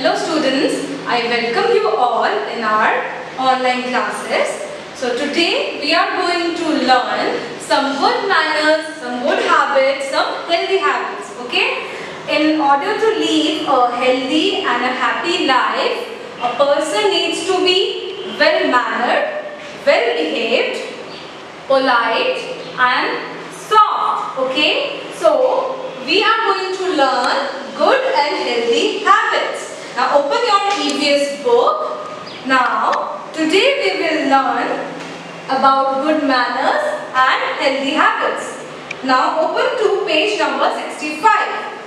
Hello students, I welcome you all in our online classes. So today we are going to learn some good manners, some good habits, some healthy habits. Okay? In order to live a healthy and a happy life, a person needs to be well-mannered, well-behaved, polite and soft. Okay? So we are going to learn good and healthy habits. Now open your EVS book. Now today we will learn about good manners and healthy habits. Now open to page number 65.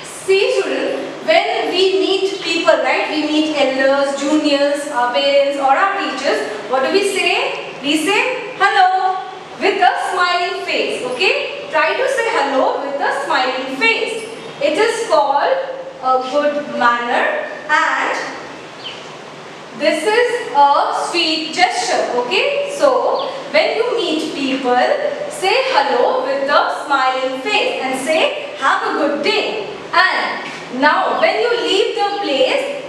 See children, when we meet people, right, we meet elders, juniors, our parents or our teachers, what do we say? We say hello with a smiling face. Okay? Try to say hello with a smiling face. It is called a good manner and this is a sweet gesture. Okay? So, when you meet people, say hello with a smiling face and say have a good day. And now when you leave the place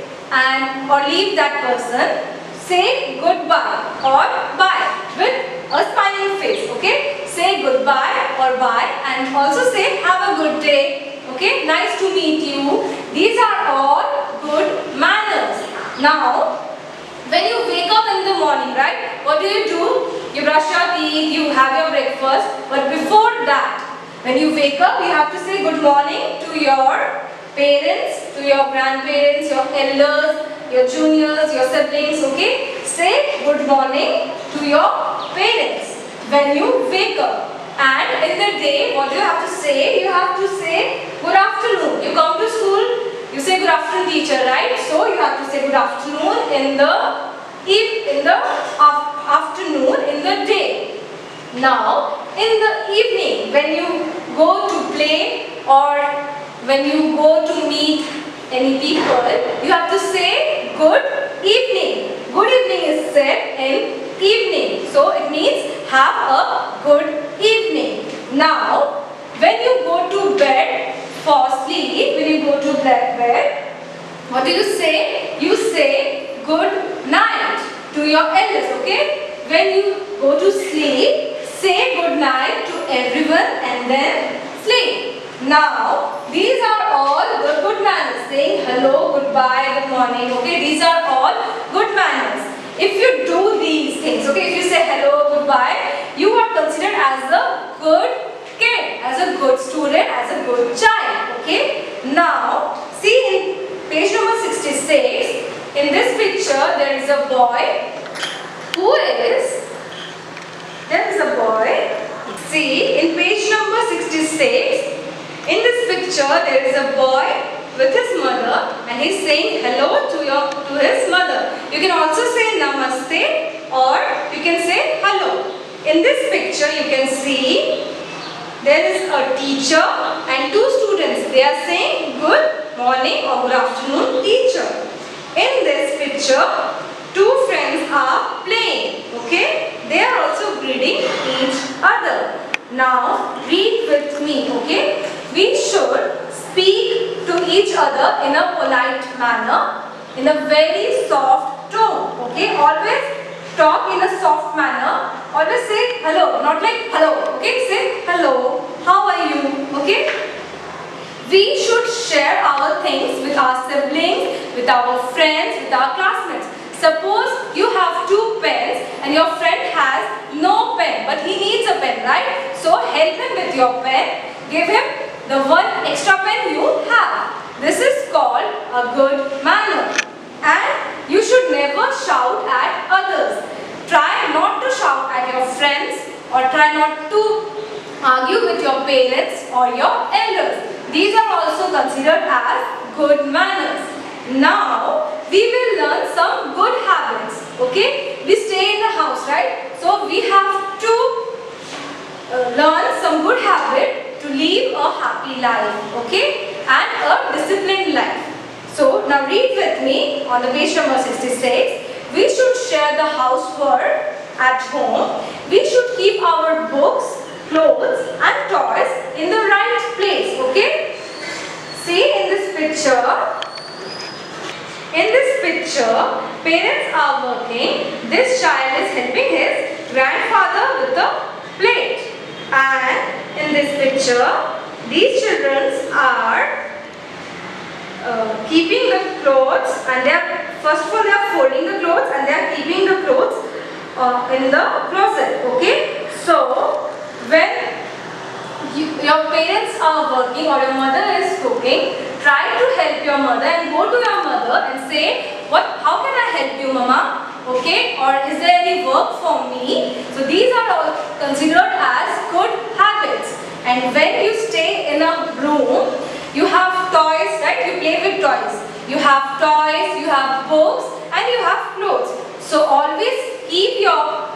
or leave that person, say goodbye or bye with a smiling face. Okay? Say goodbye or bye and also say have a good day. Okay? Nice to meet you. These are all good manners. Now, when you wake up in the morning, right, what do? You brush your teeth, you have your breakfast. But before that, when you wake up, you have to say good morning to your parents, to your grandparents, your elders, your juniors, your siblings. Okay? Say good morning to your parents when you wake up. And in the day, what do you have to say? You have to say good afternoon. You come to school, you say good afternoon teacher, right? So you have to say good afternoon in the afternoon in the day. Now in the evening, when you go to play or when you go to meet any people, you have to say good evening. Good evening is said in evening. So it means have a good evening. Now when you go to bed for sleep, when you go to bed, what do you say? You say good night to your elders. Okay? When you go to sleep, say good night to everyone and then sleep. Now these are all the good manners. Saying hello, goodbye, good morning. Okay? These are all good manners. If you do these things, okay, if you say hello, goodbye, you are considered as a good kid, as a good student, as a good child. Okay? See in page number 66, in this picture there is a boy See in page number 66, in this picture there is a boy with his mother and he is saying hello to his mother. You can also say namaste or you can say hello. In this picture you can see there is a teacher and two students. They are saying good morning or good afternoon teacher. In this picture, two friends are playing. Okay? They are also greeting each other. Now read with me. Okay? We should speak to each other in a polite manner, in a very soft tone. Okay? Always talk in a soft manner. Always say hello, not like hello. Okay? Say hello. How are you? Okay? We should share our things with our siblings, with our friends, with our classmates. Suppose you have two pens and your friend has no pen but he needs a pen, right? So help him with your pen. Give him the one extra pen you have. This is called a good manner. And you should never shout at others. Try not to shout at your friends or try not to argue with your parents or your elders. These are also considered as good manners. Now we will learn some good habits. Okay? We stay in the house, right? So we have to learn some good habit to live a happy life. Okay? And a disciplined life. So now read with me on the page number 66. We should share the housework at home. We should keep our books, clothes and toys in the right place. Okay? See in this picture, In this picture, parents are working. This child is helping his grandfather with the plate. And in this picture, these children are keeping the clothes, and first of all they are folding the clothes and they are keeping the clothes in the closet. Okay, so when your parents are working or your mother is cooking, try to help your mother and go to your mother and say, how can I help you, mama? Okay, or is there any work for me? So these are all considered as good habits. And when you stay in a room, you have toys, right? You play with toys. You have toys, you have books, and you have clothes. So always keep your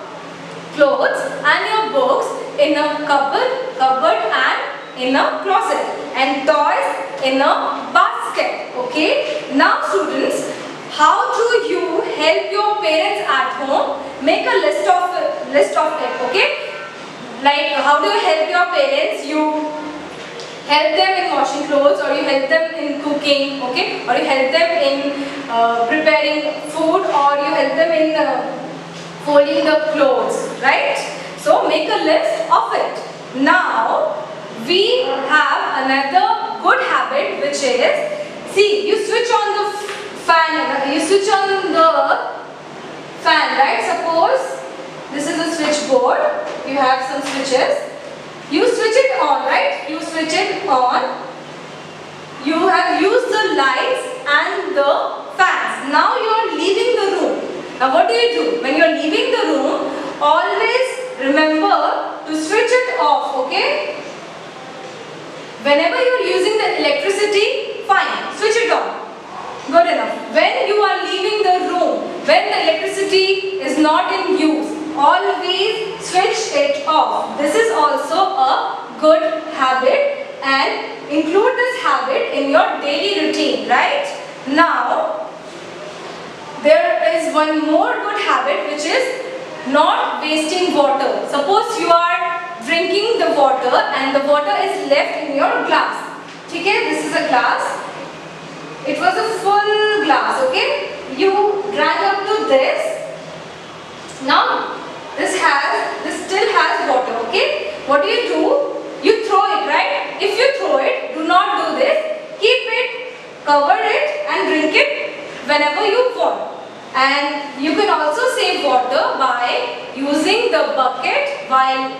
clothes and your books in a cupboard and in a closet, and toys in a basket. Okay. Now students, how do you help your parents at home? Make a list of it. Okay. Like how do you help your parents? You help them in washing clothes, or you help them in cooking, okay, or you help them in preparing food, or you help them in folding the clothes, right? So make a list of it. Now we have another good habit, which is, see, you switch on the fan, right? Suppose this is a switchboard, you have some switches. You switch it on, right? You switch it on. You have used the lights and the fans. Now you are leaving the room. Now what do? When you are leaving the room, always remember to switch it off, okay? Whenever you are using the electricity, fine, switch it on. Good enough. When you are leaving the room, when the electricity is not in use, always switch it off. This is also a good habit, and include this habit in your daily routine, right? Now, there is one more good habit, which is not wasting water. Suppose you are drinking the water and the water is left in your glass. Okay, this is a glass. It was a full glass, okay? You drank up to this. Now, this still has water, okay? What do? You throw it, right? If you throw it, do not do this. Keep it, cover it and drink it whenever you want. And you can also save water by using the bucket while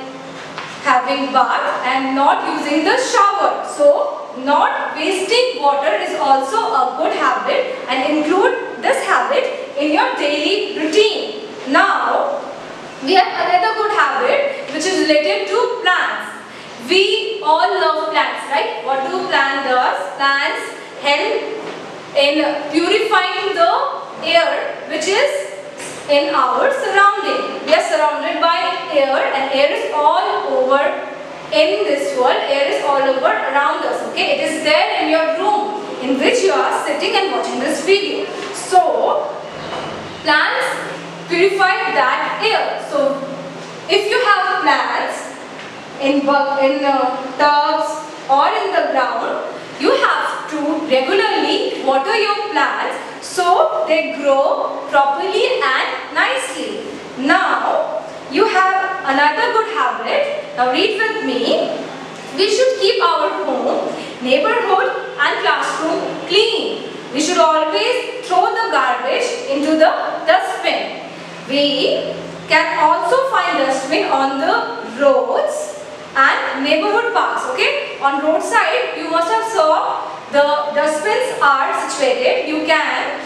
having bath and not using the shower. So, not wasting water is also a good habit, and include this habit in your daily routine. Now, we have another good habit which is related to plants. We all love plants, right? What do plants do? Plants help in purifying the air which is in our surrounding. We are surrounded by air, and air is all over in this world. Air is all over around us, okay? It is there in your room in which you are sitting and watching this video. So, plants purify that air. So, if you have plants in tubs or in the ground, you have to regularly water your plants so they grow properly and nicely. Now, you have another good habit. Now read with me. We should keep our home, neighborhood and classroom clean. We should always throw the garbage into the dustbin. We can also find dustbin on the roads and neighborhood parks, okay? On roadside, you must have saw the dustbins are situated. You can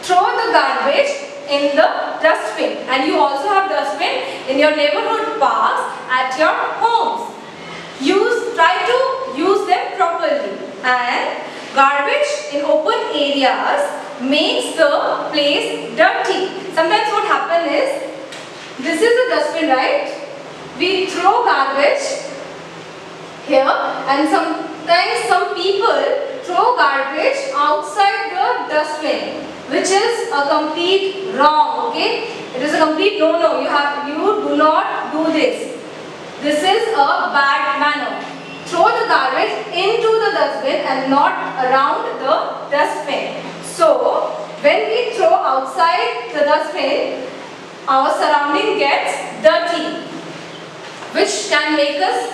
throw the garbage in the dustbin, and you also have dustbin in your neighborhood parks at your homes. Try to use them properly. And garbage in open areas makes the place dirty. Sometimes what happens is, this is a dustbin, right? We throw garbage here, and sometimes some people throw garbage outside the dustbin, which is a complete wrong, okay? It is a complete no-no. You do not do this. This is a bad manner. Throw the garbage into the dustbin and not around the dustbin. So when we throw outside the dustbin, our surrounding gets dirty, which can make us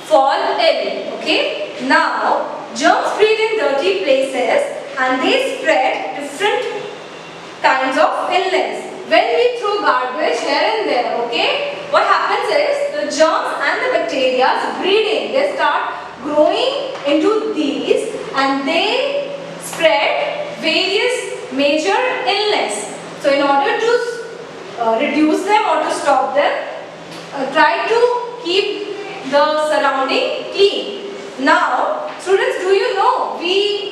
fall ill. Okay. Now germs breed in dirty places and they spread different kinds of illness. When we throw garbage here and there, okay, what happens is the germs and the bacteria breeding. They start growing into these and they spread various major illness. So in order to reduce them or to stop them, try to keep the surrounding clean. Now, students, do you know we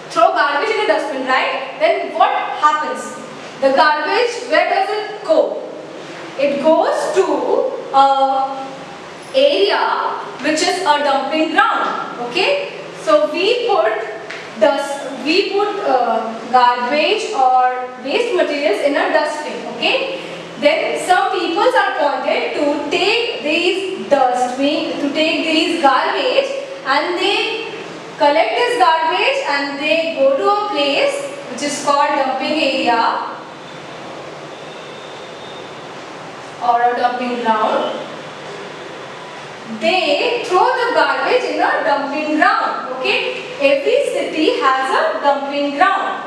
throw garbage in a dustbin, right? Then what happens? The garbage, where does it go? It goes to a area which is a dumping ground. Okay? So we put garbage or waste materials in a dustbin. Okay? Then some people are appointed to take these garbage and they collect this garbage and they go to a place which is called dumping area or a dumping ground. They throw the garbage in a dumping ground. Okay? Every city has a dumping ground.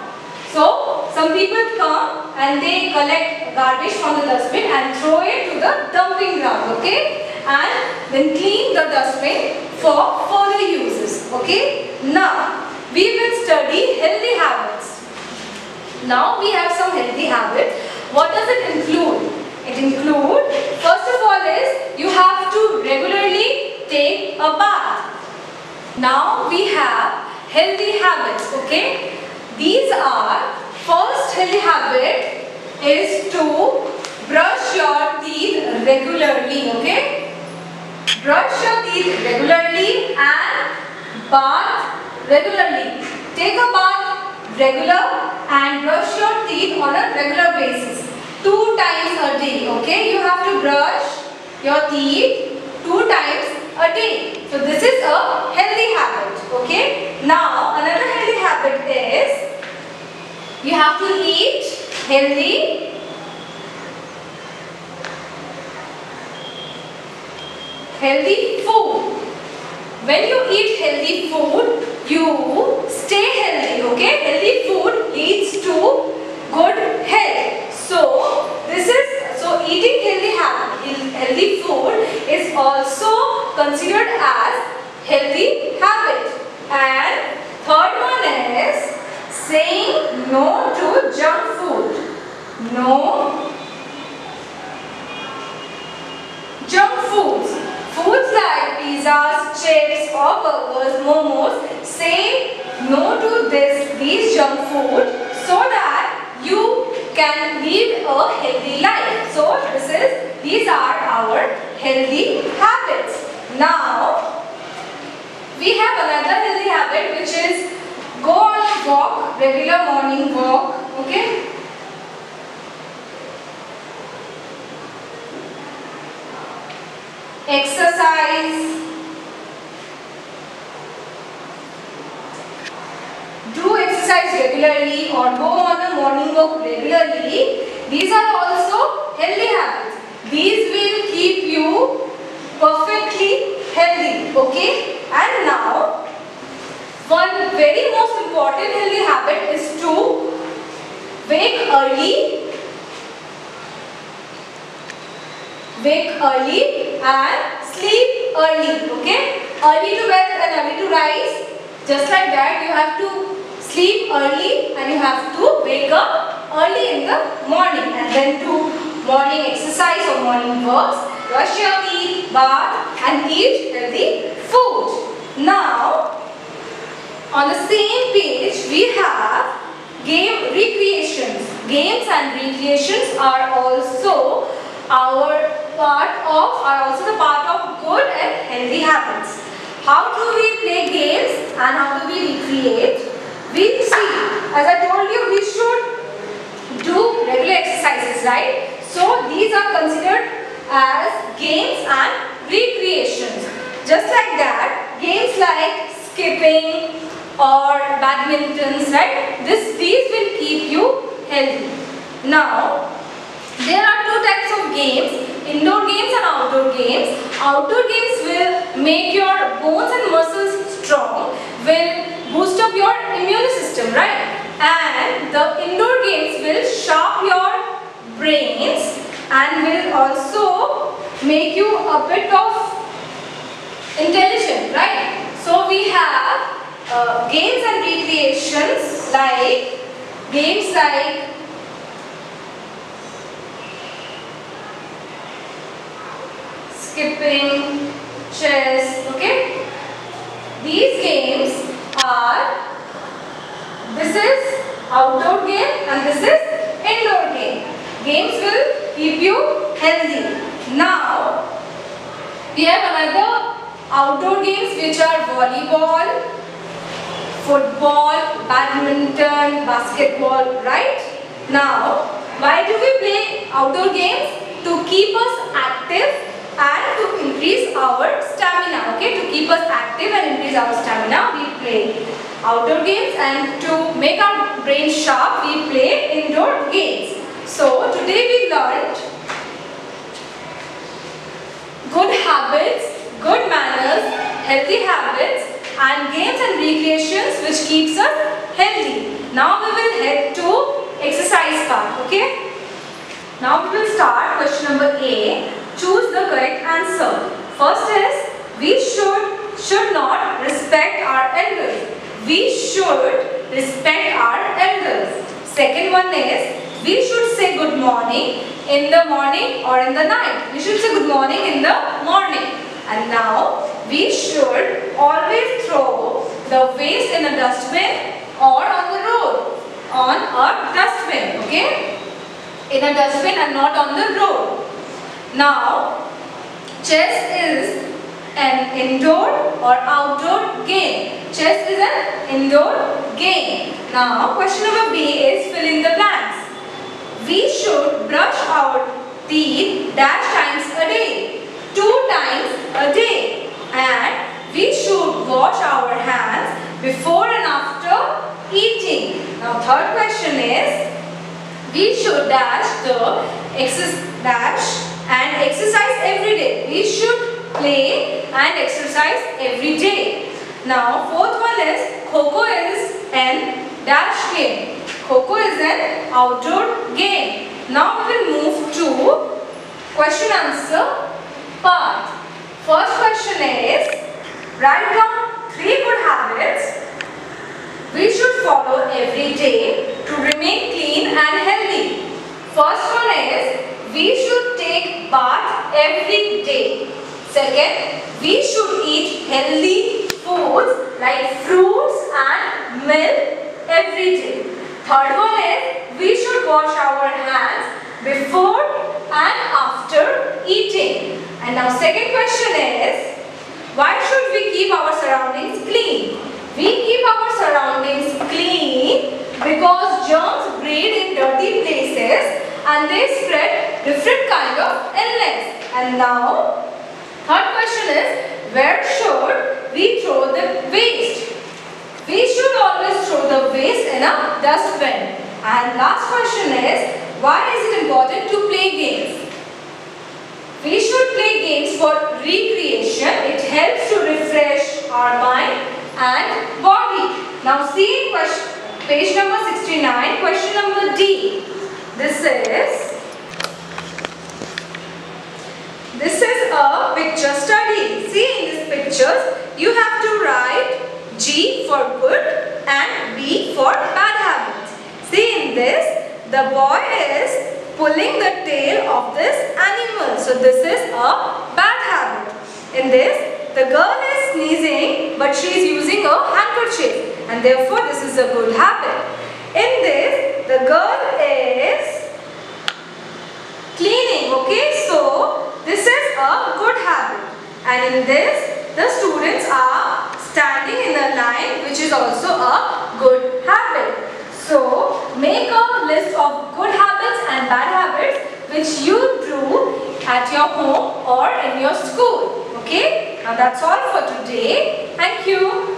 So some people come and they collect garbage from the dustbin and throw it to the dumping ground. Okay? And then clean the dustbin for further uses. Okay? Now we will study healthy habits. Now we have some healthy habits. What does it include? It includes, first of all, is you have to regularly take a bath. Now we have healthy habits. Okay? These are, first healthy habit is to brush your teeth regularly. Okay? Brush your teeth regularly and bath regularly. Take a bath regular and brush your teeth on a regular basis. 2 times a day. Okay? You have to brush your teeth 2 times a day. So this is a healthy habit. Okay? Now another healthy habit is you have to eat healthy food. When you eat healthy food, you stay healthy. Okay? Healthy food leads to good health. So eating healthy food is also considered as healthy habit. And third one is saying no to junk food. No junk foods. Foods like pizzas, chips or burgers, momos. Say no to these junk food so that you can live a healthy life. So these are our healthy habits. Now we have another healthy habit which is go on a walk, regular morning walk. Okay? Exercise. Do exercise regularly or go on a morning walk regularly. These are also healthy habits. These will keep you perfectly healthy. Okay? And now, one very most important healthy habit is to wake early and sleep early. Okay? Early to bed and early to rise. Just like that, you have to sleep early and you have to wake up early in the morning and then do morning exercise or morning walks, brush your teeth, bath and eat healthy food. Now, on the same page, we have recreations. Games and recreations are also the part of good and healthy habits. How do we play games and how do we recreate? We see, as I told you, we should do regular exercises, right? So these are considered as games and recreations. Just like that, games like skipping, or badmintons, right? These will keep you healthy. Now, there are two types of games, indoor games and outdoor games. Outdoor games will make your bones and muscles strong, will boost up your immune system, right? And the indoor games will sharpen your brains and will also make you a bit of intelligent, right? So we have games and recreations like games like skipping, chess, okay? These games are, this is outdoor game and this is indoor game. Games will keep you healthy. Now, we have another outdoor games which are volleyball, football, badminton, basketball, right? Now, why do we play outdoor games? To keep us active and to increase our stamina, okay? To keep us active and increase our stamina, we play outdoor games, and to make our brain sharp, we play indoor games. So, today we learned good habits, good manners, healthy habits, and games and recreations which keeps us healthy. Now we will head to exercise part, okay? Now we will start question number A. Choose the correct answer. First is, we should not respect our elders. We should respect our elders. Second one is, we should say good morning in the morning or in the night. We should say good morning in the morning. And now, we should always throw the waste in a dustbin or on the road. On a dustbin, okay? In a dustbin and not on the road. Now, chess is an indoor or outdoor game. Chess is an indoor game. Now, question number B is fill in the blanks. We should brush our teeth dash times a day, 2 times a day, and we should wash our hands before and after eating. Now, third question is, we should dash and exercise every day. We should play and exercise every day. Now, fourth one is, Kho-Kho is an dash game. Kho-Kho is an outdoor game. Now we will move to question answer part. First question is, write down 3 good habits we should follow every day to remain clean and healthy. First one is, we should take bath every day. Second, we should eat healthy foods like fruits and milk every day. Third one is, we should wash our hands before and after eating. And now second question is, why should we keep our surroundings clean? We keep our surroundings clean because germs breed in dirty places and they spread different kind of illness. And now, third question is, where should we throw the waste? We should always throw the waste in a dustbin. And last question is, why is it important to play games? We should play games for recreation. It helps to refresh our mind and body. Now see page number 69, question number D. This is a picture study. See, in these pictures, you have to write G for good and B for bad habits. See, in this, the boy is pulling the tail of this animal. So this is a bad habit. In this, the girl is sneezing but she is using a handkerchief, and therefore this is a good habit. In this, the girl is cleaning, okay? So this is a good habit. And in this, the students are standing in a line, which is also a good habit. So make a list of good habits and bad habits which you do at your home or in your school. Okay? Now that's all for today. Thank you.